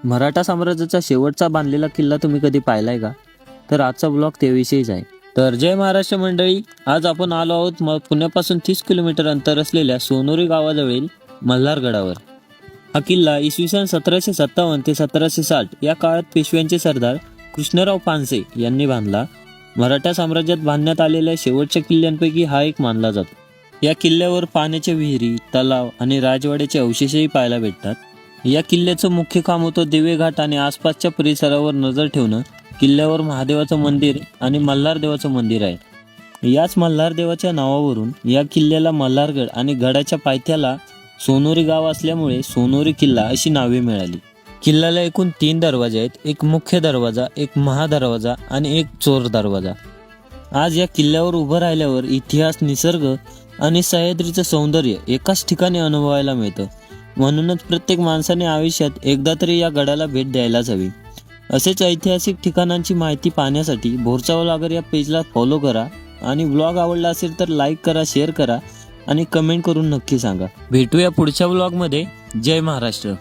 मराठा साम्राज्याचा शेवटचा बांधलेला किल्ला तुम्ही कधी पाहिलाय का? तर आजचा ब्लॉग त्याविषयीच आहे. तर जय महाराष्ट्र मंडळी, आज आपण आलो आहोत पुण्यापासून 30 किलोमीटर अंतर असलेल्या सोनोरी गावाजवळील मल्हारगडावर. हा किल्ला इसवी सन 1757 ते 1760 या काळात पेशव्यांचे सरदार कृष्णराव पानसे यांनी बांधला. मराठा साम्राज्यात बांधण्यात आलेल्या शेवटच्या किल्ल्यांपैकी हा एक मानला जातो. या किल्ल्यावर पाण्याच्या विहिरी, तलाव आणि राजवाड्याचे अवशेषही पाहायला भेटतात. या किल्ल्याचं मुख्य काम होतं दिवेघाट आणि आसपासच्या परिसरावर नजर ठेवणं. किल्ल्यावर महादेवाचं मंदिर आणि मल्हार देवाचं मंदिर आहे. याच मल्हार देवाच्या नावावरून या किल्ल्याला मल्हारगड आणि गडाच्या पायथ्याला सोनोरी गाव असल्यामुळे सोनोरी किल्ला अशी नावे मिळाली. किल्ल्याला एकूण 3 दरवाजे आहेत. एक मुख्य दरवाजा, एक महादरवाजा आणि एक चोर दरवाजा. आज या किल्ल्यावर उभं राहिल्यावर इतिहास, निसर्ग आणि सह्याद्रीचं सौंदर्य एकाच ठिकाणी अनुभवायला मिळतं. म्हणूनच प्रत्येक माणसाने आयुष्यात एकदा तरी या गडाला भेट द्यायलाच हवी. असेच ऐतिहासिक ठिकाणांची माहिती पाहण्यासाठी भोरचा व्लॉगर या पेजला फॉलो करा आणि ब्लॉग आवडला असेल तर लाईक करा, शेअर करा आणि कमेंट करून नक्की सांगा. भेटूया पुढच्या ब्लॉगमध्ये. जय महाराष्ट्र.